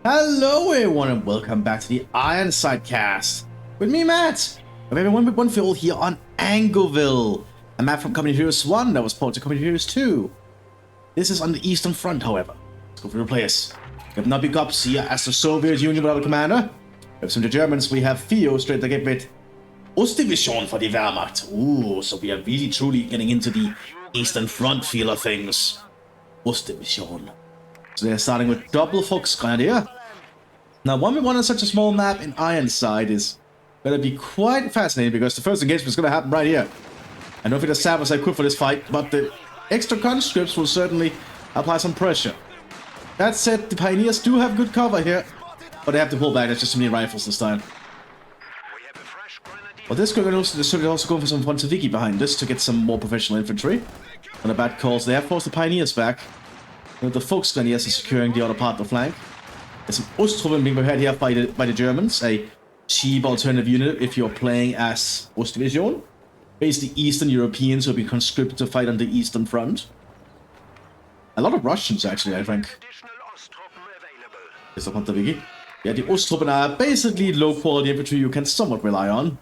Hello everyone and welcome back to the Ironside cast with me, Matt. Of everyone with one field here on Angleville, a map from Company Heroes 1 that was ported to Company Heroes 2. This is on the Eastern Front, however. Let's go through the players. We have Nobby Gops here as the Soviet Union without a commander. We have some of the Germans. We have Theo straight to get with Ostdivision for the Wehrmacht. Ooh, so we are really truly getting into the Eastern Front feel of things. Ostdivision. So they're starting with double Volksgrenadier. Now, 1v1 on such a small map in Ironside is going to be quite fascinating because the first engagement is going to happen right here. I don't think the Sabres are equipped for this fight, but the extra conscripts will certainly apply some pressure. That said, the Pioneers do have good cover here, but they have to pull back. There's just too many rifles this time. But this going also going for some Pontoviki behind this to get some more professional infantry. On the bad calls, they have forced the Pioneers back. And the Volksgrenadiers are securing the other part of the flank. There's some Osttruppen being prepared here by the Germans, a cheap alternative unit if you're playing as Ostdivision. Basically Eastern Europeans who will be conscripted to fight on the Eastern Front. A lot of Russians actually, I think. There's the Pontoviki. Yeah, the Osttruppen are basically low quality infantry you can somewhat rely on.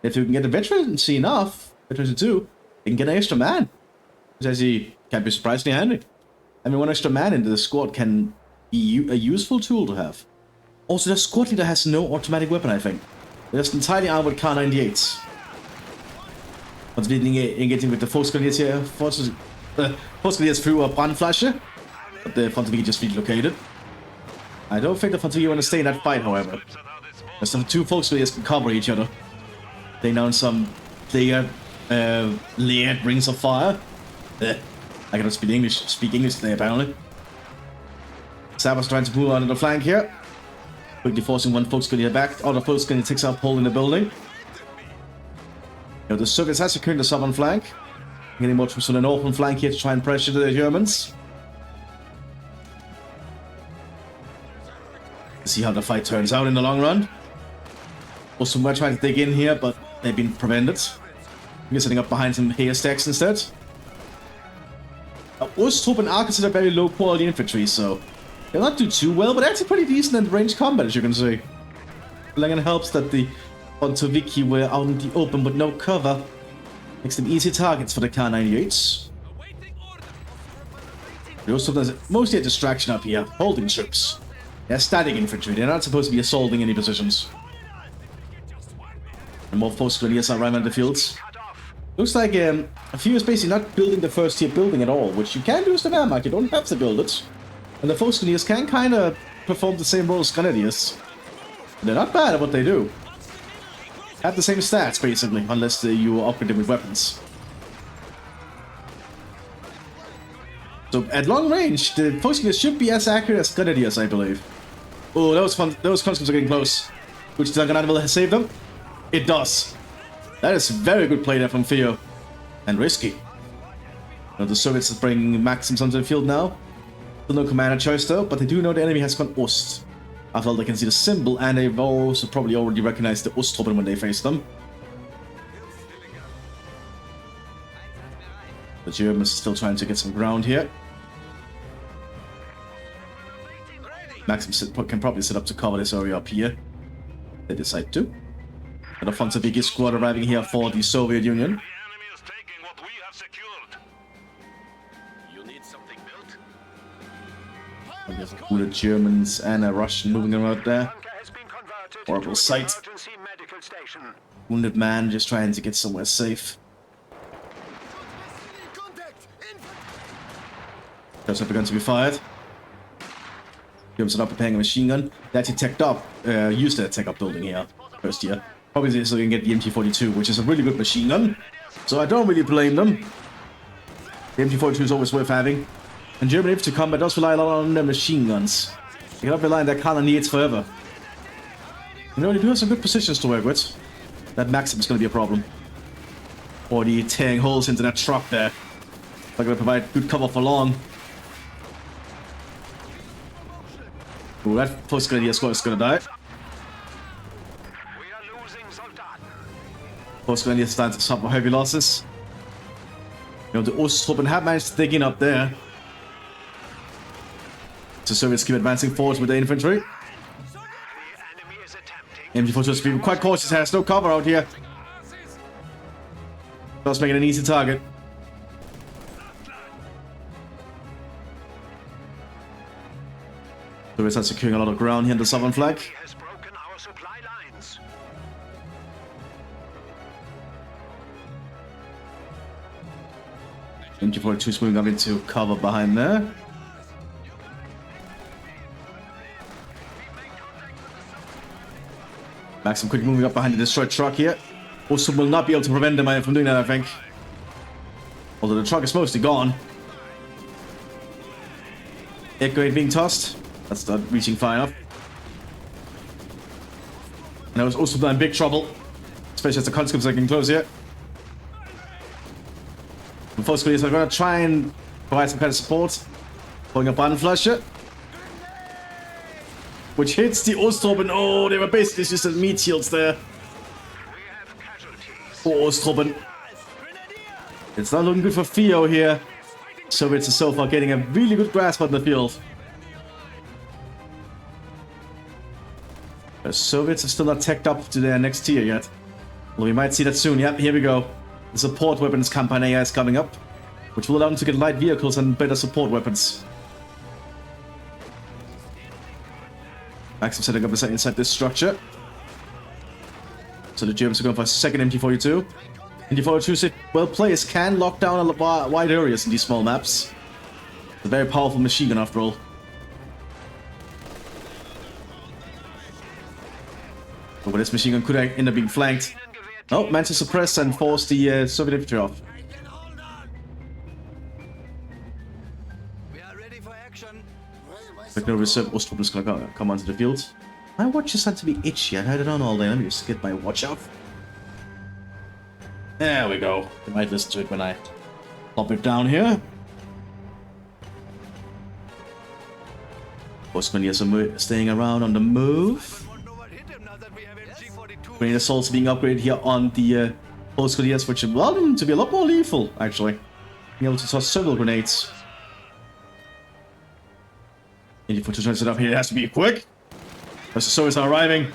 If you can get a veterancy enough, veterancy 2, you can get an extra man. Which actually can be surprisingly handy. I mean, one extra man into the squad can be a useful tool to have. Also, the squad leader has no automatic weapon, I think. They're just entirely armed with K98s. What's being engaging with the Volksgrenadiers here? Volksgrenadiers through a Brandflasche, but the Pontoviki just relocated. I don't think the Pontoviki want to stay in that fight, however. As the two Volksgrenadiers can cover each other. They now some layered rings of fire. I cannot speak English today, apparently. Sabres trying to move out of the flank here. Quickly forcing one Volksgrenadier back. Other Volksgrenadier takes up hold in the building. The Soviets have secured the southern flank. Getting more troops on the northern flank here to try and pressure the Germans. Let's see how the fight turns out in the long run. Also, we're trying to dig in here, but they've been prevented. We're setting up behind some haystacks instead. Osttruppen are considered very low quality infantry, so they'll not do too well, but actually pretty decent in range combat, as you can see. Langen helps that the Pontoviki were out in the open with no cover. Makes them easy targets for the K98s. The Osttruppen is mostly a distraction up here, holding troops. They're static infantry, they're not supposed to be assaulting any positions. And more Volksgrenadiers are around the fields. Looks like a few is basically not building the first tier building at all, which you can do as the Wehrmacht, you don't have to build it. And the Volksgrenadiers can kind of perform the same role as Grenadiers. They're not bad at what they do. Have the same stats, basically, unless you upgrade them with weapons. So at long range, the Volksgrenadiers should be as accurate as Grenadiers, I believe. Oh, that was fun. Those conscripts are getting close. Which Danganada will save them? It does. That is very good play there from Theo. And risky. The Soviets are bringing Maxims onto the field now. Still no commander choice though, but they do know the enemy has gone Ost. After all, they can see the symbol, and they've also probably already recognized the Osttruppen when they face them. The Germans are still trying to get some ground here. Maxim can probably set up to cover this area up here. They decide to. And the Pontoviki squad arriving here for the Soviet Union. And we have the Germans and a Russian moving around there. Horrible sight. Wounded man just trying to get somewhere safe. Just have begun to be fired. Germans are not preparing a machine gun. They actually teched up, used their tech up building here first year. Probably so you can get the MT42, which is a really good machine gun. So I don't really blame them. The MT42 is always worth having. And German infantry combat does rely a lot on their machine guns. They cannot rely on their K98s forever. You know, they do have some good positions to work with. That Maxim is going to be a problem. Or the tearing holes into that truck there. They're going to provide good cover for long. Ooh, that Volksgrenadier squad is going to die. Volksgrenadier starting to suffer heavy losses. You know, the Osttruppen have managed to dig in up there. The Soviets keep advancing forward with the infantry. MG42 is being quite cautious, has no cover out here. Does make it an easy target. Soviets are securing a lot of ground here in the southern flank. MG42 is moving up into cover behind there. Maxim quickly moving up behind the destroyed truck here. Also will not be able to prevent them from doing that, I think. Although the truck is mostly gone. Airgrade being tossed. That's not reaching far enough. And I was also in big trouble. Especially as the conscripts are getting close here. And Volksgrenadiers are going to try and provide some kind of support. Pulling up Bahnenflasche. Which hits the Osttruppen. Oh, they were basically just meat shields there. For Osttruppen. It's not looking good for Theo here. Soviets are so far getting a really good grasp on the field. The Soviets are still not teched up to their next tier yet. Well, we might see that soon. Yep, here we go. The support weapons Campania is coming up, which will allow them to get light vehicles and better support weapons. Maxim setting up inside this structure. So the Germans are going for a second MT-42. MT-42, if well placed, can lock down a wide areas in these small maps. It's a very powerful machine gun after all. But this machine gun could end up being flanked. Oh, managed to suppress and force the Soviet infantry off. But no reserve Osttruppen is gonna come onto the field. My watch is starting to be itchy. I had it on all day. Let me just get my watch off. There we go. You might listen to it when I pop it down here. Volksgrenadiers are staying around on the move. Grenade assaults being upgraded here on the Volksgrenadiers, which allow them to be a lot more lethal, actually. Being able to toss several grenades. And if we turn it up here, it has to be quick. As the Soviets are arriving.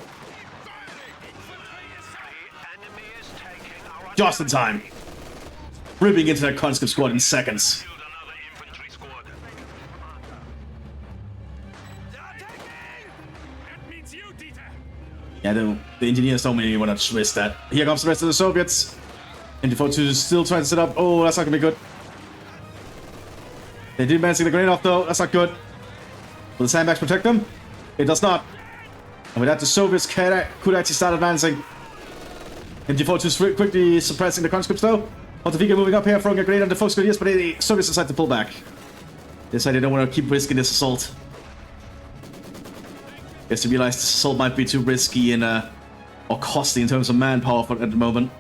Just in time. Ripping into that conscript squad in seconds. Yeah, the engineers don't really want to twist that. Here comes the rest of the Soviets. MT-42 is still trying to set up. Oh, that's not going to be good. They did manage to get the grenade off though. That's not good. Will the sandbags protect them? It does not. And with that, the Soviets could actually start advancing. MT-42 is quickly suppressing the conscripts though. Monteviga moving up here, throwing a grenade on the Volksgrenadiers, but the Soviets decide to pull back. They decide they don't want to keep risking this assault. Guess they realize this assault might be too risky and or costly in terms of manpower at the moment.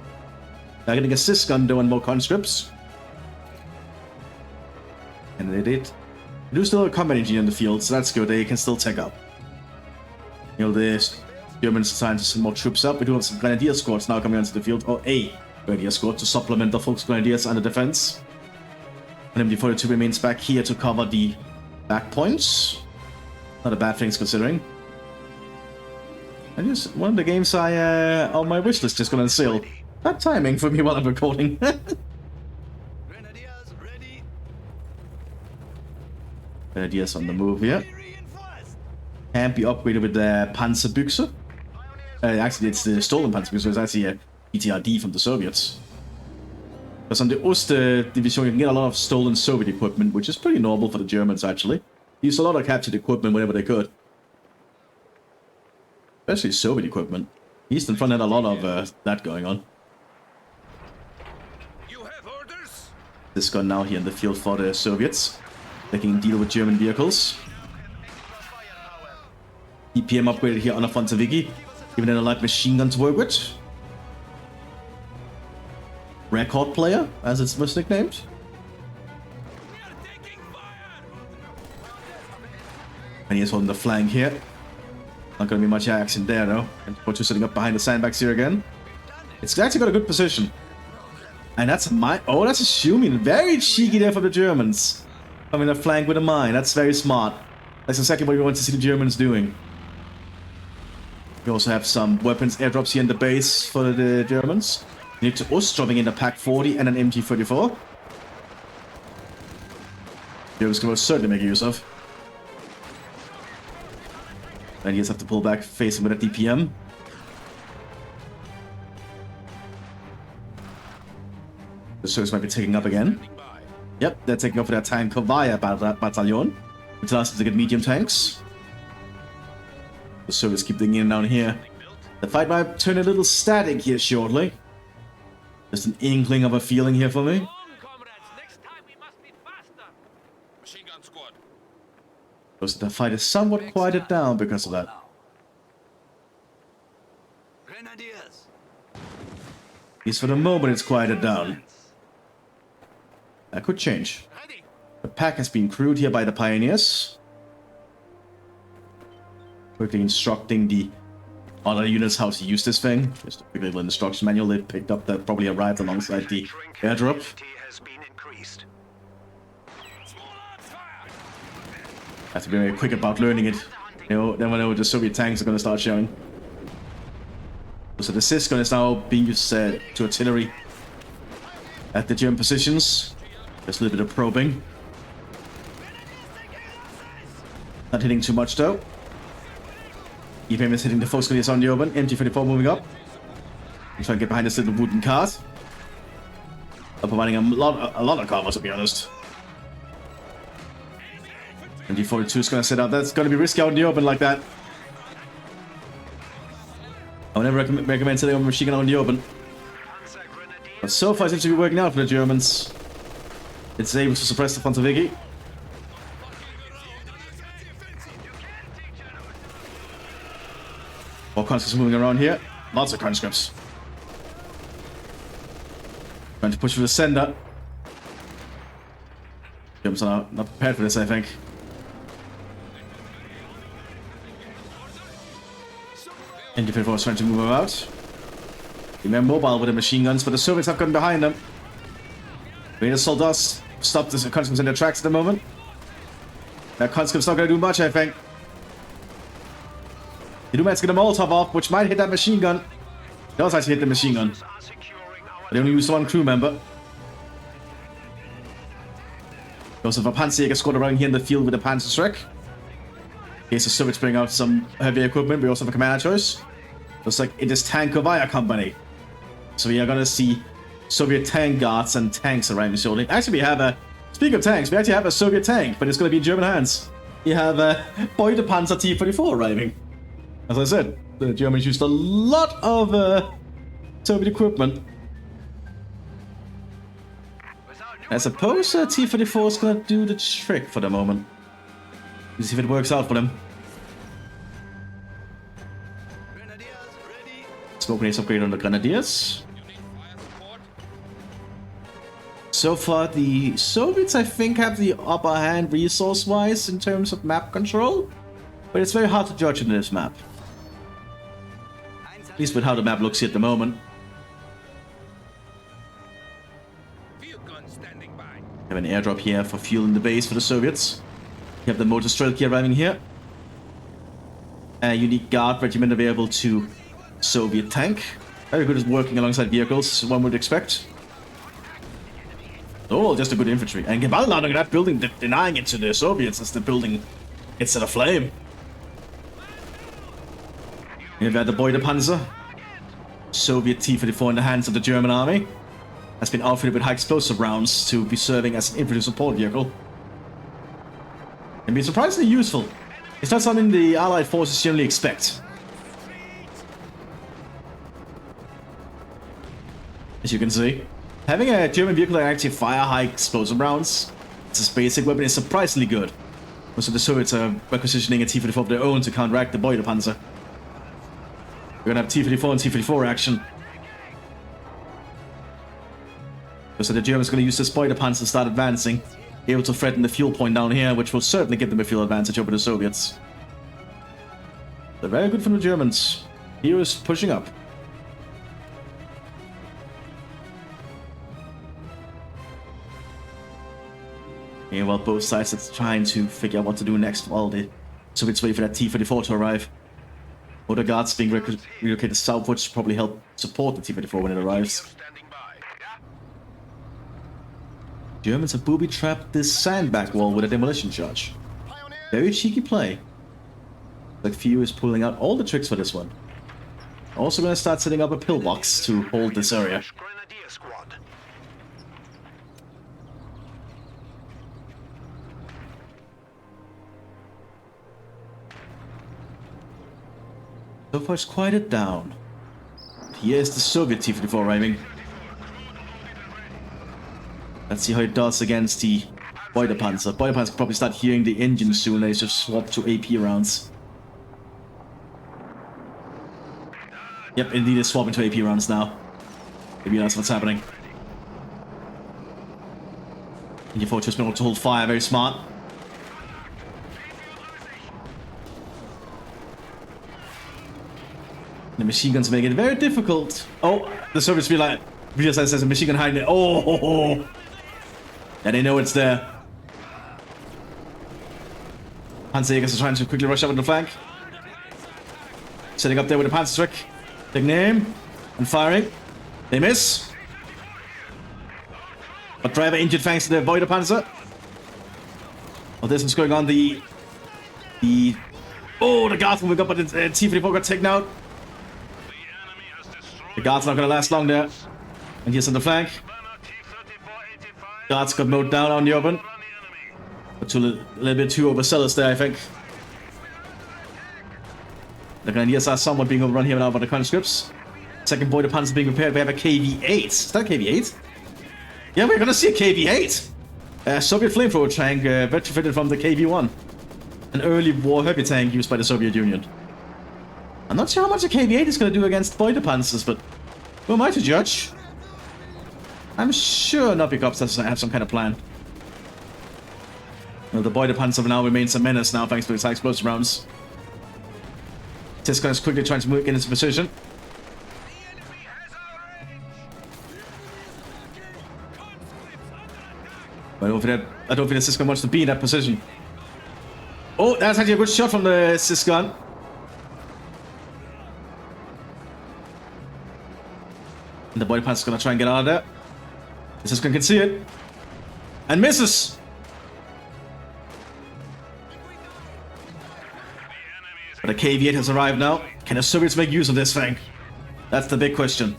They're getting a assist gun though and more conscripts. And they did. They do still have a combat engineer in the field, so that's good. They can still take up. You know, the Germans are trying to send more troops up. We do have some Grenadier squads now coming onto the field, or a Grenadier squad to supplement the Volksgrenadiers under defense. And MT-42 remains back here to cover the back points. Not a bad thing considering. And just one of the games I on my wish list just gonna sale. Bad timing for me while I'm recording. Grenadiers on the move here. Can't be upgraded with the Panzerbüchse. Actually, it's the stolen Panzerbüchse. It's actually a PTRD from the Soviets. Because on the Ost division, you can get a lot of stolen Soviet equipment, which is pretty normal for the Germans, actually. They used a lot of captured equipment whenever they could. Especially Soviet equipment. Eastern Front had a lot of that going on. This gun now here in the field for the Soviets. They can deal with German vehicles. EPM upgraded here on a Fonzavigi. Given them a light machine gun to work with. Record player, as it's most nicknamed. And he is holding the flank here. Not going to be much action there though. And MT-42 setting up behind the sandbags here again. It's actually got a good position. And that's that's assuming very cheeky there for the Germans. Coming to flank with a mine. That's very smart. That's exactly what we want to see the Germans doing. We also have some weapons airdrops here in the base for the Germans. We need to us dropping in a Pack 40 and an MG34. Germans can most certainly make use of. And you just have to pull back, face him with a DPM. The Soviets might be taking up again. Yep, they're taking up for their tank Kovaya battalion, which allows them to get medium tanks. The Soviets keep digging in down here. The fight might turn a little static here shortly. Just an inkling of a feeling here for me. Because the fight is somewhat quieted down because of that. At least for the moment it's quieted down. That could change. The pack has been crewed here by the pioneers. Quickly instructing the other units how to use this thing. Just a quick little instruction manual they picked up that probably arrived alongside the airdrop. Have to be very quick about learning it. You know, then when the Soviet tanks are going to start showing. So the Cisco is now being used to artillery at the German positions. Just a little bit of probing. Not hitting too much though. EPM is hitting the Foscaliers on the open. MG34 moving up. I'm trying to get behind this little wooden cart. I'm providing a lot of cover, to be honest. MG42 is going to set up. That's going to be risky out in the open like that. I would never recommend setting up a machine gun out in the open. But so far it seems to be working out for the Germans. It's able to suppress the Panzerwiki. More conscripts moving around here. Lots of conscripts. Trying to push for the sender. Germans are not prepared for this, I think. MG34 is trying to move about. They're mobile with the machine guns, but the Soviets have gotten behind them. The assault does stop the conscripts in their tracks at the moment. That conscript's not going to do much, I think. The do man's get a Molotov off, which might hit that machine gun. It does actually hit the machine gun. But they only used one crew member. We also have a Panzerjäger squad around here in the field with a Panzerschreck. In case the Soviets bring out some heavy equipment, we also have a commander choice. Looks like it is Tankovaya Company. So we are going to see Soviet tank guards and tanks arriving shortly. Actually, we have a... Speaking of tanks, we actually have a Soviet tank, but it's going to be in German hands. We have a Beutepanzer T-44 arriving. As I said, the Germans used a lot of Soviet equipment. I suppose T-44 is going to do the trick for the moment. Let's see if it works out for them. Smoke grenades upgrade on the Grenadiers. So far, the Soviets, I think, have the upper hand resource-wise in terms of map control. But it's very hard to judge in this map. At least with how the map looks here at the moment. We have an airdrop here for fuel in the base for the Soviets. You have the motor Strelki arriving here. A unique guard regiment available to Soviet tank. Very good at working alongside vehicles, one would expect. Oh, just a good infantry. And Gewaltladung, that building denying it to the Soviets as the building gets set aflame. We've had the Beutepanzer. Soviet T-34 in the hands of the German army. Has been outfitted with high explosive rounds to be serving as an infantry support vehicle. Can be surprisingly useful. It's not something the Allied forces generally expect. As you can see, having a German vehicle that can actually fire high explosive rounds, it's a basic weapon, is surprisingly good. Also, the Soviets are requisitioning a T-34 of their own to counteract the Beutepanzer. We're gonna have T-34 and T-34 action. So the Germans are gonna use this Beutepanzer to start advancing, able to threaten the fuel point down here, which will certainly give them a fuel advantage over the Soviets. They're very good from the Germans. Here is pushing up. Meanwhile, both sides are trying to figure out what to do next while the So it's wait for that T-34 to arrive. Other guards being relocated southwards to probably help support the T-34 when it arrives. Germans have booby-trapped this sandbag wall with a demolition charge. Very cheeky play. Like Few is pulling out all the tricks for this one. Also gonna start setting up a pillbox to hold this area. So far it's quieted down. Here's the Soviet T-34 arriving. Let's see how it does against the Beutepanzer. Beutepanzer can probably start hearing the engine soon. They just swap to AP rounds. Yep, indeed it's swapping to AP rounds now. Maybe that's what's happening. And your fortress been able to hold fire, very smart. The machine guns make it very difficult. Oh, the Soviets realize there's a machine gun hiding there. Oh. Yeah, they know it's there. Panzerjägers are trying to quickly rush up on the flank. Setting up there with a Panzerstrick. Taking aim and firing. They miss. But driver injured thanks to the Beutepanzer. Oh, this one's going on. The guards moving up, but the T-34 got taken out. The guard's not gonna last long there. And here's on the flank. Guards got mowed down on the open. But a little bit too overzealous there, I think. The Grenadiers are somewhat being overrun here now by the conscripts. Second Beutepanzer being repaired. We have a KV-8. Is that a KV-8? Yeah, we're gonna see a KV-8. A Soviet flamethrower tank retrofitted from the KV-1. An early war heavy tank used by the Soviet Union. I'm not sure how much a KV-8 is gonna do against Beutepanzers, but who am I to judge? I'm sure Novikov does have some kind of plan. Well, the Beutepanzer now remains a menace now thanks to its high explosive rounds. Tsiska is quickly trying to move in its position. But I don't think the Tsiska wants to be in that position. Oh, that's actually a good shot from the Tsiska. And the Beutepanzer is going to try and get out of there. The Tsiska can see it. And misses! But the KV-8 has arrived now. Can the Soviets make use of this thing? That's the big question.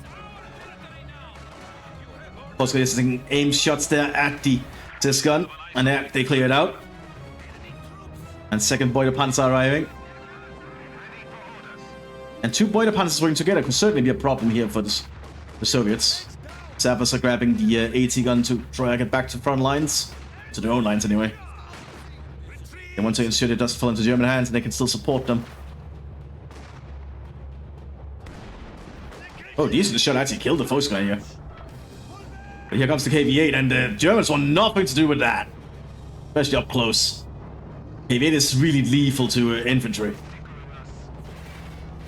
Possibly using aim shots there at the Tsiska. And there, they clear it out. And second Beutepanzer arriving. And two Beutepanzers working together could certainly be a problem here for the Soviets. Zappers are grabbing the AT gun to try to get back to front lines. To their own lines, anyway. They want to ensure it doesn't fall into German hands and they can still support them. Oh, decent shot actually killed the Foes guy here. But here comes the KV-8 and the Germans want nothing to do with that. Especially up close. KV-8 is really lethal to infantry.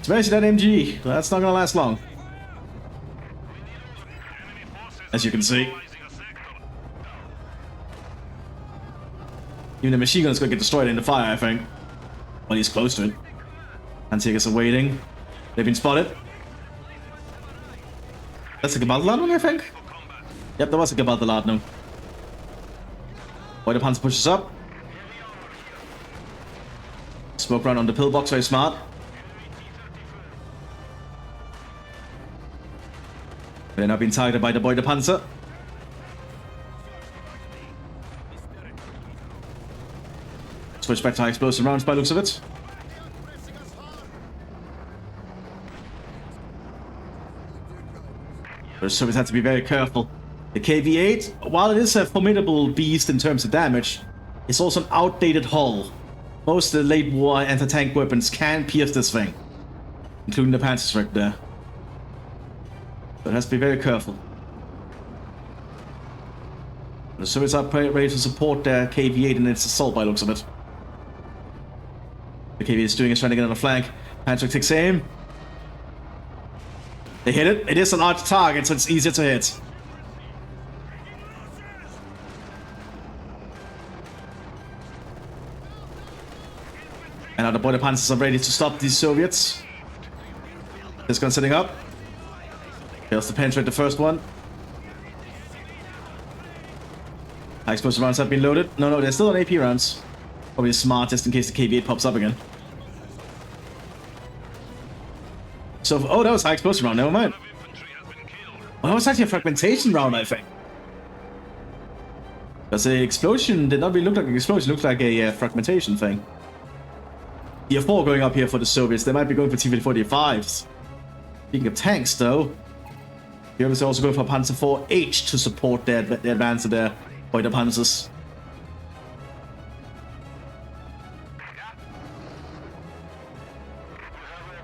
Especially that MG. That's not gonna last long. As you can see. Even the machine gun is going to get destroyed in the fire, I think. When he's close to it. Panzerjägers are waiting. They've been spotted. That's a Gebaldeladung, I think? Yep, that was a Gebaldeladung. Beutepanzer pushes up. Smoke round on the pillbox, very smart. They're now being targeted by the Beutepanzer. Switch back to high explosive rounds by looks of it. The Soviets have to be very careful. The KV-8, while it is a formidable beast in terms of damage, it's also an outdated hull. Most of the late war anti-tank weapons can pierce this thing, including the Panzerstrick there. But it has to be very careful. The Soviets are ready to support their KV-8 in its assault by looks of it. The KV-8 is doing is trying to get on the flank. Panzerstrick takes aim. They hit it. It is an arched target, so it's easier to hit. And now the border panzers are ready to stop these Soviets. This gun setting up. Fails to penetrate the first one. High explosive rounds have been loaded. No, they're still on AP rounds. Probably smart just in case the KV-8 pops up again. So, oh, that was high explosive round, never mind. Well, that was actually a fragmentation round, I think. Because the explosion did not really look like an explosion, it looked like a fragmentation thing. Tier 4 going up here for the Soviets, they might be going for T-54 5s. Speaking of tanks, though, Germans are also going for Panzer IV-H to support their advance of their Boider Panzers.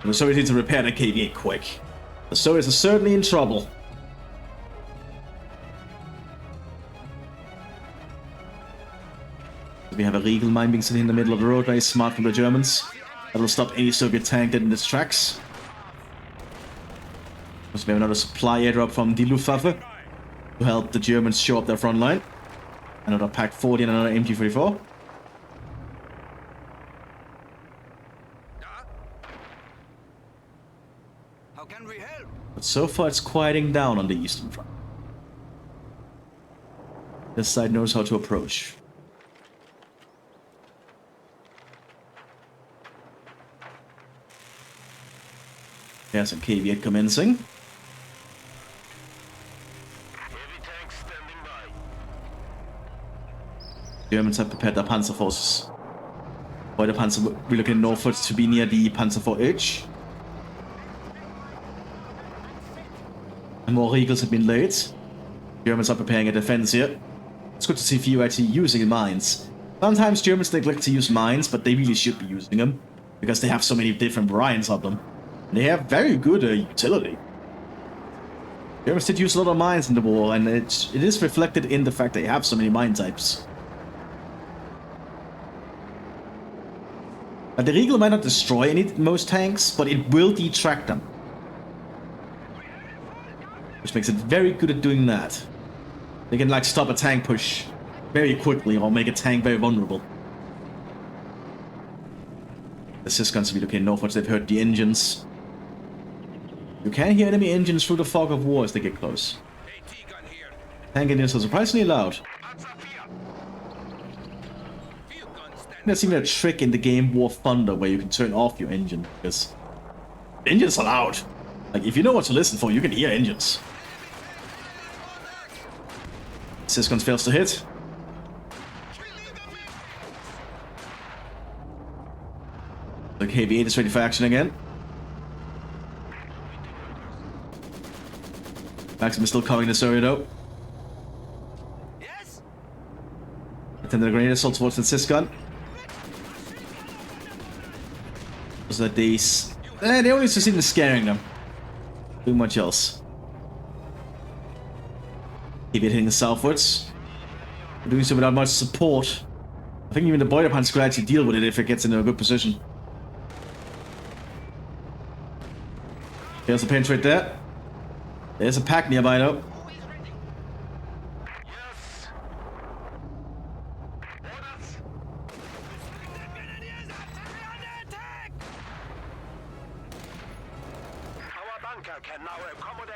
The Soviets need to repair their KV-8 quick. The Soviets are certainly in trouble. We have a Regal mine being set in the middle of the road, very smart from the Germans. That will stop any Soviet tank dead in its tracks. Also, we have another supply airdrop from the Luftwaffe to help the Germans show up their front line. Another Pack 40 and another MT-44. How can we help? But so far it's quieting down on the eastern front. This side knows how to approach. There's some KV-8 commencing. Germans have prepared their Panzer forces. While the Panzer relocated northwards to be near the Panzer IV-H. And more Regals have been laid. Germans are preparing a defense here. It's good to see few actually using mines. Sometimes Germans neglect to use mines, but they really should be using them. Because they have so many different variants of them. And they have very good utility. Germans did use a lot of mines in the war, and it is reflected in the fact they have so many mine types. But the Regal might not destroy most tanks, but it will detract them. Which makes it very good at doing that. They can like stop a tank push very quickly or make a tank very vulnerable. The Sysguns will be looking northwards, they've heard the engines. You can hear enemy engines through the fog of war as they get close. Tank engines are surprisingly loud. There's even a trick in the game War Thunder where you can turn off your engine, because engines are loud. Like, if you know what to listen for, you can hear engines. Sysguns fails to hit. The KV-8 is ready for action again. Maxim is still covering this area though. Yes. Attend the grenade assault towards the Sysgun. So that they only succeed in scaring them. Too much else. Keep it hitting southwards. They're doing so without much support. I think even the Boiler Panzer could actually deal with it if it gets into a good position. Fails to penetrate there. There's a pack nearby though.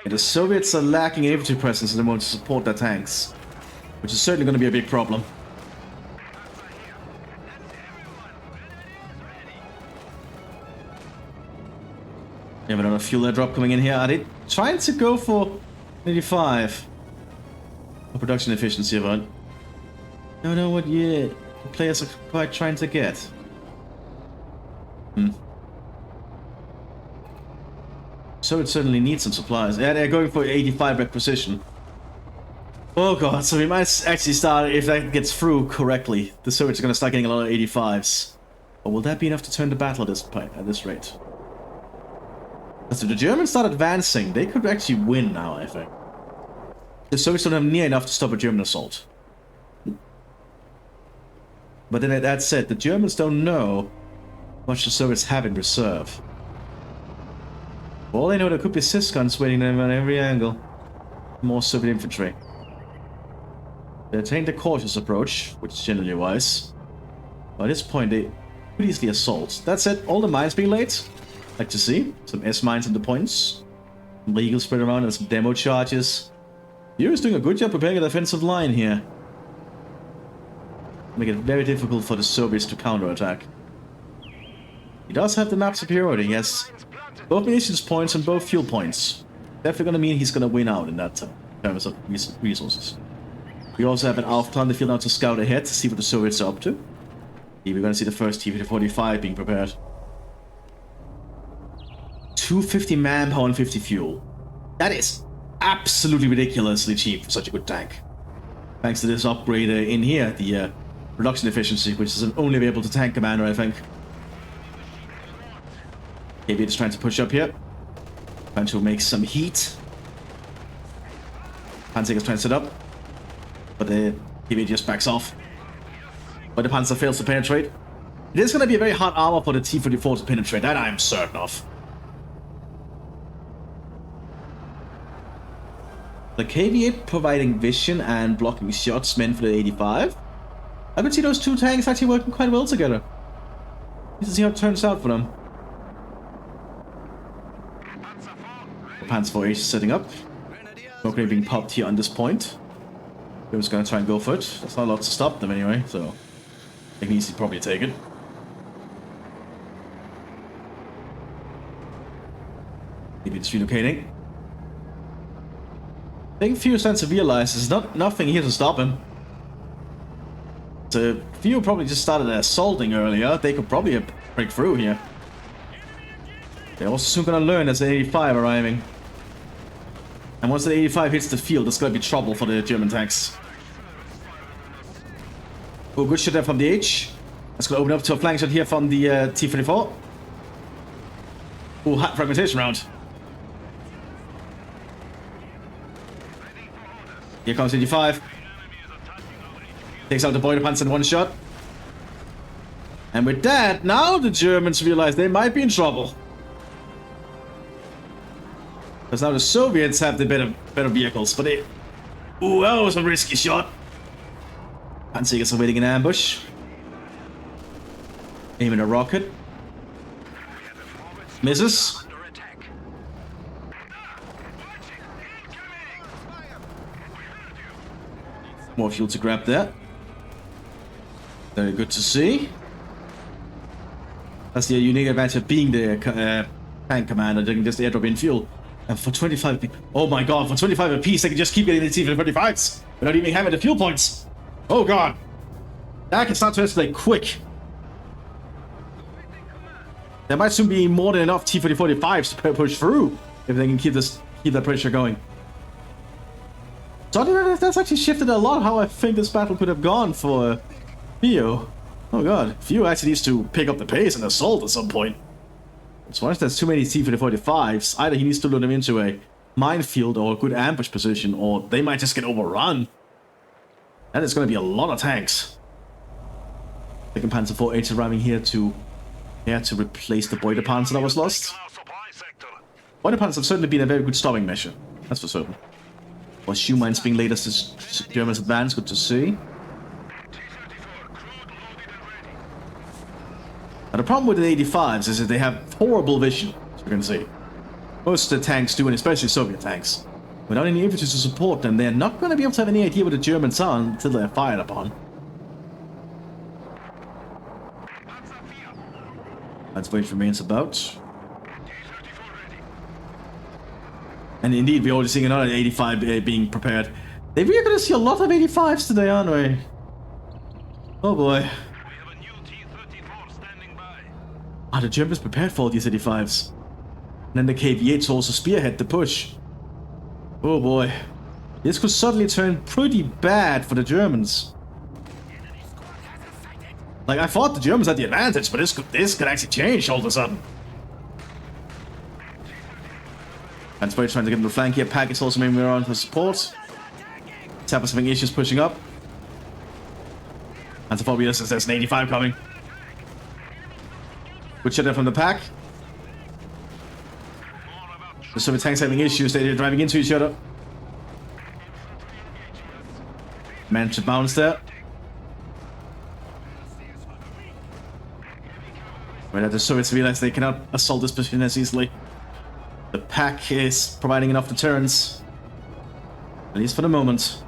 And the Soviets are lacking infantry presence at the moment to support their tanks, which is certainly going to be a big problem. We have another fuel airdrop coming in here. Are they trying to go for 85? For production efficiency, right? I don't know what the players are quite trying to get. So it certainly needs some supplies. Yeah, they're going for 85 requisition. Oh god, so we might actually start, if that gets through correctly, the Soviets are going to start getting a lot of 85s. But will that be enough to turn the battle at this rate? So if the Germans start advancing, they could actually win now, I think. The Soviets don't have near enough to stop a German assault. But then that said, the Germans don't know how much the Soviets have in reserve. For all they know, there could be Sysguns waiting them on every angle. More Soviet infantry. They're taking the cautious approach, which is generally wise. By this point, Could easily assault. That's it. All the mines being laid. Like to see. Some S-mines in the points. Some legal spread around and some demo charges. Fury's doing a good job preparing a defensive line here. Make it very difficult for the Soviets to counterattack. He does have the map superiority. He has both munitions points and both fuel points. Definitely gonna mean he's gonna win out in that terms of resources. We also have an Alpha on the field now to scout ahead to see what the Soviets are up to. Here we're gonna see the first T-45 being prepared. 250 manpower and 50 fuel. That is absolutely ridiculously cheap for such a good tank. Thanks to this upgrade in here, the reduction efficiency, which is an only available to tank commander, I think. Maybe it's trying to push up here. Trying to make some heat. Panzer is trying to set up. But the PV just backs off. But the Panzer fails to penetrate. It is going to be a very hard armor for the T-44 to penetrate, that I am certain of. The KV-8 providing vision and blocking shots meant for the 85. I could see those two tanks actually working quite well together. Let's see how it turns out for them. The Panzer IV is setting up. No grenade being popped here on this point. They're just gonna try and go for it. That's not a lot to stop them anyway, so they can easily probably take it. Maybe it's relocating. I think Few stands to realize there's nothing here to stop him. So Few probably just started assaulting earlier. They could probably break through here. They're also soon gonna learn there's an 85 arriving. And once the 85 hits the field, it's gonna be trouble for the German tanks. Oh, good shot there from the H. Let's go open up to a flank shot here from the T-44. Oh, hot fragmentation round. Here comes 85. Takes out the Boilerpanzer in one shot. And with that, now the Germans realize they might be in trouble. Because now the Soviets have the better vehicles, but they... Ooh, that was a risky shot. Panzer's awaiting an ambush. Aiming a rocket. Misses. More fuel to grab there. Very good to see. That's the unique advantage of being the tank commander. They can just airdrop in fuel. And for 25... Oh my god, for 25 apiece, they can just keep getting the T-35s without even having the fuel points. Oh god. That can start to escalate quick. There might soon be more than enough T-45s to push through if they can keep that pressure going. So that's actually shifted a lot how I think this battle could have gone for Theo. Oh god, Theo actually needs to pick up the pace and assault at some point. As long as there's too many T-45s, either he needs to lure them into a minefield or a good ambush position, or they might just get overrun. And it's going to be a lot of tanks. Second Panzer IV arriving here to replace the Boilerpanzer that was lost. Boilerpanzer have certainly been a very good stopping measure, that's for certain. Or shoe mines being laid as the Germans advance, good to see. Now the problem with the 85s is that they have horrible vision, as you can see. Most of the tanks do, and especially Soviet tanks. Without any infantry to support them, they're not going to be able to have any idea what the Germans are until they're fired upon. That's what it remains about. And indeed, we're already seeing another 85 being prepared. We're going to see a lot of 85s today, aren't we? Oh boy. Ah, the Germans prepared for all these 85s. And then the KV-8s also spearhead the push. Oh boy. This could suddenly turn pretty bad for the Germans. Like, I thought the Germans had the advantage, but this could actually change all of a sudden. And Spray trying to get him the flank here. Pack is also moving around for support. Tapper's having issues pushing up. And the Phobia says there's an 85 coming. Good shot there from the pack. The Soviet tanks having issues, they're driving into each other. Managed to bounce there. Where the Soviets realize they cannot assault this position as easily. The pack is providing enough deterrence. At least for the moment.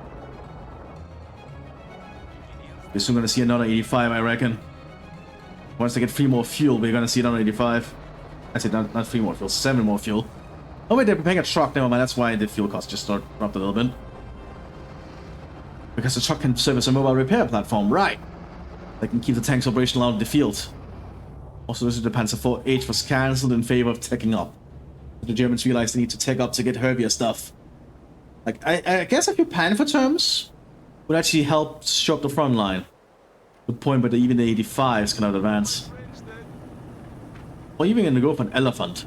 We're soon gonna see another 85, I reckon. Once they get 3 more fuel, we're gonna see another 85. I said not 3 more fuel, 7 more fuel. Oh wait, they're preparing a truck. Never mind, that's why the fuel cost just dropped a little bit. Because the truck can serve as a mobile repair platform, right? They can keep the tanks operational out in the field. Also, this is the Panzer IV-H was cancelled in favor of taking up. The Germans realized they need to take up to get heavier stuff. Like, I guess a few Panther terms would actually help show up the front line. The point where even the 85s cannot advance. Or even gonna go for an elephant.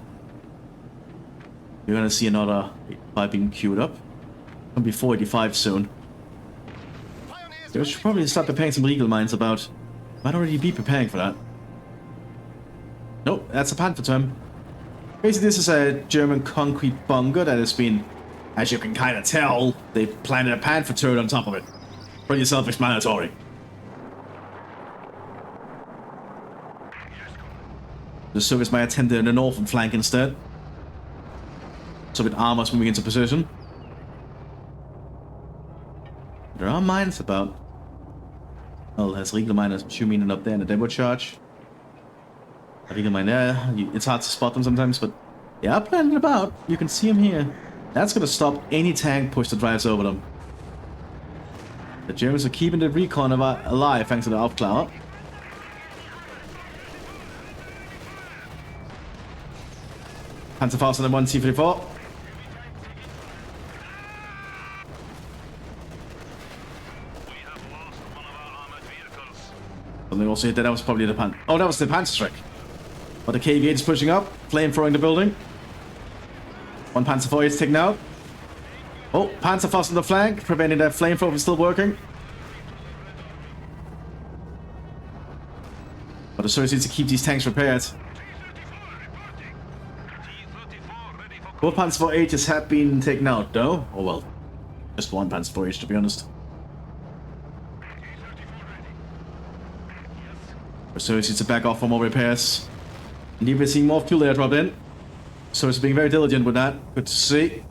You're gonna see another 85 being queued up. Gonna be 485 soon. They should probably start preparing some legal mines about. Might already be preparing for that. Nope, that's a Panther term. Basically, this is a German concrete bunker that has been, as you can kind of tell, they planted a Panther turret on top of it. Pretty self-explanatory. The Soviets might attempt the northern flank instead. Soviet armors moving into position. There are mines about. Well, there's Riegel miners shooting up there in the demo charge. A Riegel mine there. It's hard to spot them sometimes, but they are planted about. You can see them here. That's going to stop any tank push that drives over them. The Germans are keeping the recon alive thanks to the Aufklärer. Panzerfaust on the 1 T-34. And they also hit that. That was probably the pan. Oh, that was the Panzerstreck. But the KV-8 is pushing up, flamethrowing the building. 1 Panzer IV is taken out. Oh, Panzerfaust on the flank, preventing that flamethrower from still working. But the Soviets need to keep these tanks repaired. Both Panzer IV-H's have been taken out, though. Oh well, just 1 Panzer IV-H, to be honest. The Soviets need to back off for more repairs. And even seeing more fuel there dropped in. Soviets are being very diligent with that. Good to see.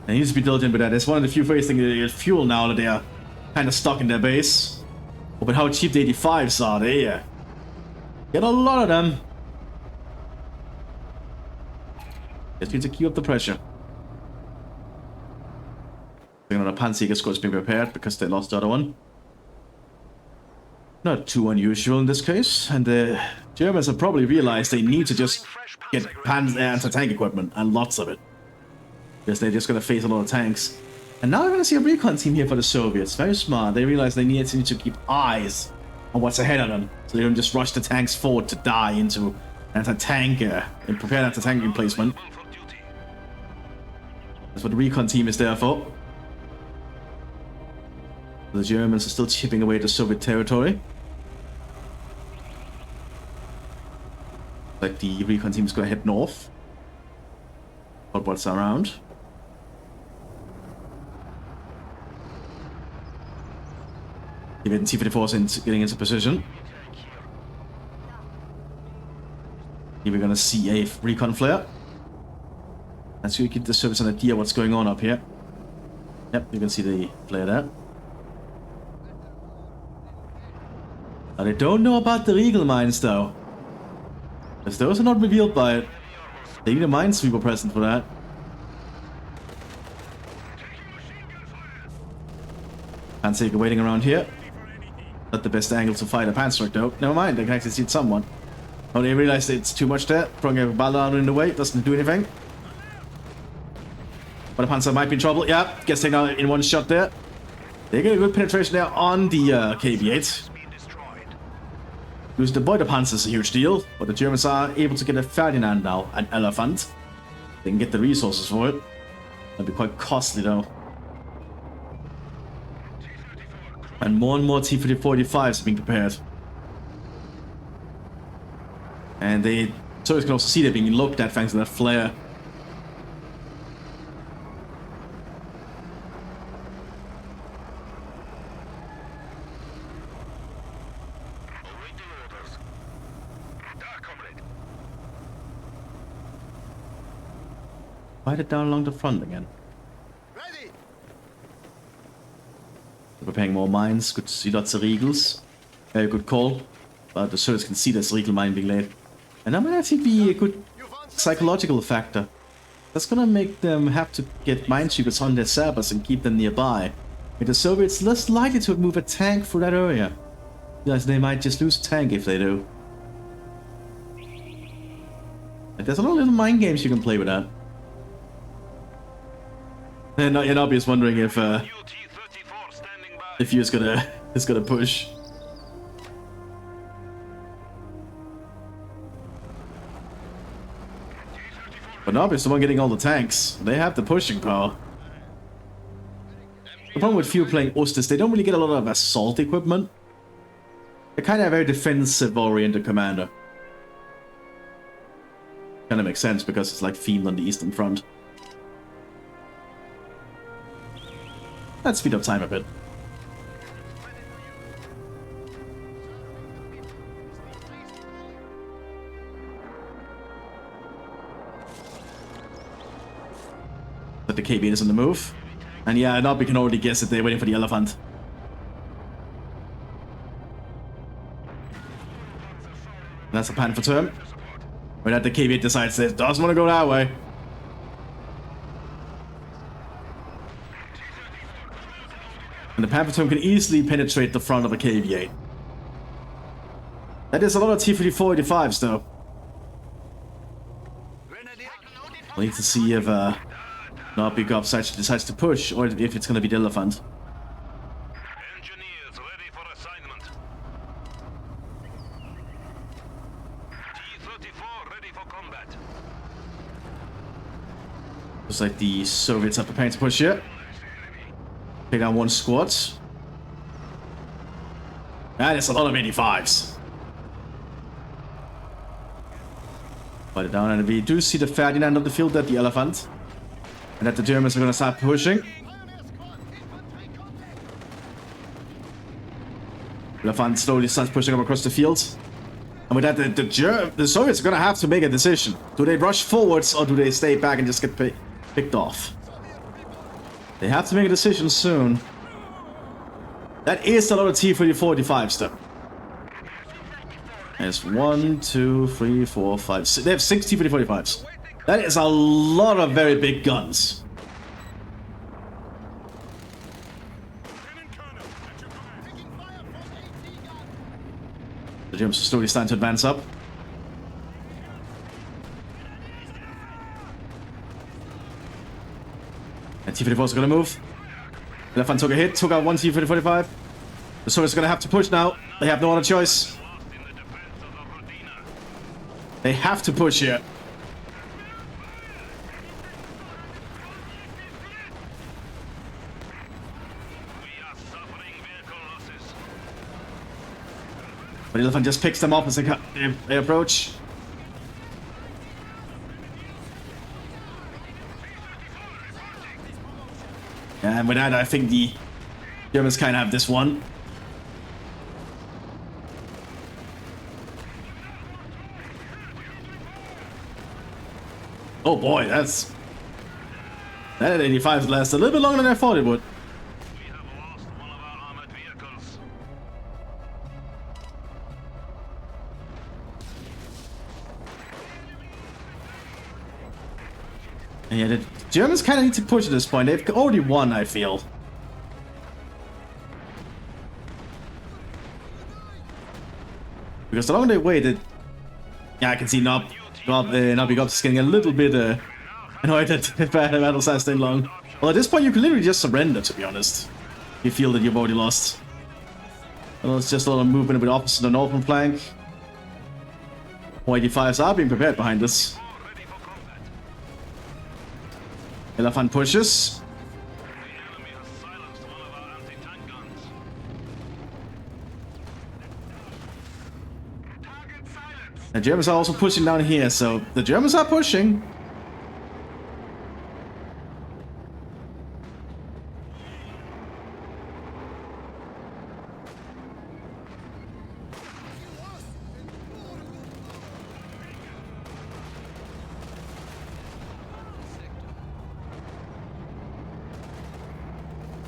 They need to be diligent with that. It's one of the few ways they get fuel now that they are kind of stuck in their base. Oh, but how cheap the 85s are, they get a lot of them. Just need to keep up the pressure. Another Panzer squad is being repaired because they lost the other one. Not too unusual in this case, and the Germans have probably realized they need to just get anti-tank equipment, and lots of it. Because they're just going to face a lot of tanks. And now we're going to see a recon team here for the Soviets. Very smart. They realize they need to keep eyes on what's ahead of them, so they don't just rush the tanks forward to die into anti-tank and prepare anti-tank replacement. That's what the recon team is there for. The Germans are still chipping away at the Soviet territory. Like the recon team is going to head north. But what's around? Even T-34 is getting into position. Here we're going to see a recon flare. Let's see, give the Soviets an idea what's going on up here. Yep, you can see the flare there. They don't know about the Riegel mines though. Because those are not revealed by it. They need a minesweeper present for that. Panzer waiting around here. Not the best angle to fight a Panzer though. Never mind, they can actually see someone. Oh, they realize it's too much there. Throwing a ballon in the way doesn't do anything. But a Panzer might be in trouble. Yeah, gets taken out in one shot there. They get a good penetration there on the KV-8. Losing the Boiler Panzer is a huge deal, but the Germans are able to get a Ferdinand now, an elephant. They can get the resources for it. That'll be quite costly though. And more T-45s are being prepared. And they Soviets can also see they're being looked at thanks to that flare. Fight it down along the front again. Preparing more mines. Good to see lots of Riegels. Very good call. But the Soviets can see this Riegel mine being laid. And that might actually be a good psychological factor. That's gonna make them have to get minesweepers on their servers and keep them nearby. With the Soviets less likely to move a tank through that area. Because they might just lose a tank if they do. And there's a lot of little mind games you can play with that. And Nobby wondering if you is gonna push. But Nobby is the one getting all the tanks. They have the pushing power. The problem with few playing Ost is they don't really get a lot of assault equipment. They're kind of a very defensive-oriented commander. Kind of makes sense because it's like Fiend on the Eastern Front. Let's speed up time a bit. But the KB is on the move. And yeah, Nobby can already guess that they're waiting for the elephant. That's a plan for turn. When that the KB decides that it doesn't want to go that way. And the Panther can easily penetrate the front of a KV-8. That is a lot of T-34-85s though. We'll need to see if Nobby Gops actually decides to push, or if it's going to be the elephant. Engineers ready for assignment. T-34 ready for combat. Looks like the Soviets are preparing to push here. Take down one squad. That is a lot of 85s. Put it down, and we do see the Ferdinand on the field at the elephant. And that the Germans are going to start pushing. Elephant slowly starts pushing up across the field. And with that, the Soviets are going to have to make a decision. Do they rush forwards or do they stay back and just get picked off? They have to make a decision soon. That is a lot of T-34-85s though. There's 1, 2, 3, 4, 5, 6. They have 6 T-34-85s. That is a lot of very big guns. The Germans are slowly starting to advance up. And T-34 is going to move. Elephant took a hit, took out one T-35. The Soviets are going to have to push now. They have no other choice. They have to push here. But the elephant just picks them up as they approach. And with that, I think the Germans kind of have this one. Oh boy, that 85 lasts a little bit longer than I thought it would. We have lost one of our armored vehicles. And yeah, the Germans kind of need to push at this point. They've already won, I feel. Because the longer they waited, yeah, I can see Nobby Gops is getting a little bit annoyed that the battles are staying long. Well, at this point, you can literally just surrender, to be honest. You feel that you've already lost. Well, it's just a lot of movement with opposite the northern flank. 185s are being prepared behind us. Elephant pushes. The enemy has silenced one of our anti-tank guns. Target silence. The Germans are also pushing down here, so the Germans are pushing.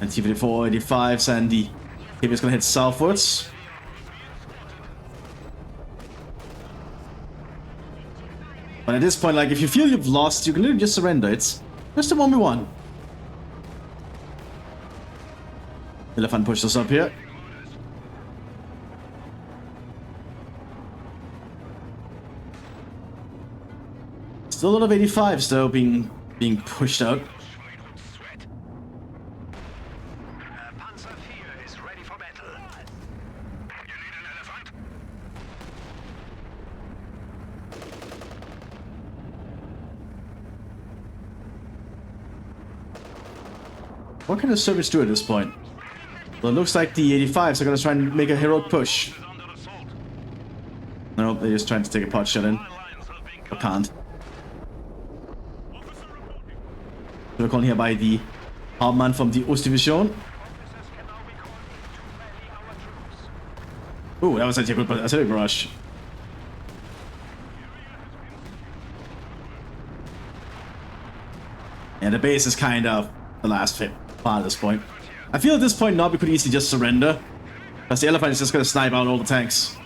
And T-54, 85s, and the heavy is gonna head southwards. But at this point, like, if you feel you've lost, you can literally just surrender. It's just a 1v1. Elephant pushed us up here. Still a lot of 85s though being pushed out. Panzer IV is ready for battle. You need an elephant? What can the Soviets do at this point? Well, it looks like the 85s are gonna try and make a heroic push. Is under assault. No, they're just trying to take a pot shot in. My lines have been But cut. can't. We're calling here by the Hauptmann from the Ostdivision. Officers can now be called in to rally our troops. Ooh, that was actually a good artillery barrage. And the base is kind of the last part at this point. I feel at this point Nobby could easily just surrender, because the elephant is just gonna snipe out all the tanks.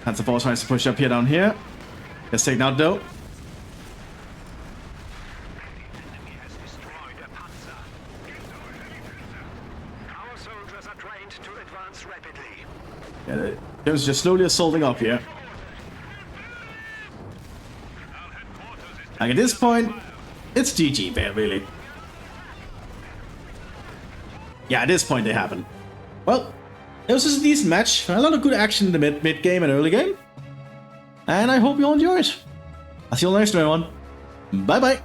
Panzer IV tries to push up here, down here. Gets taken out though. Enemy has destroyed a panzer. Our soldiers are trained to advance rapidly. Yeah, the Germans just slowly assaulting up here. Like at this point, it's GG there, really. Yeah, at this point they happen. Well, it was just a decent match. A lot of good action in the mid game and early game. And I hope you all enjoyed. I'll see you all next time, everyone. Bye bye.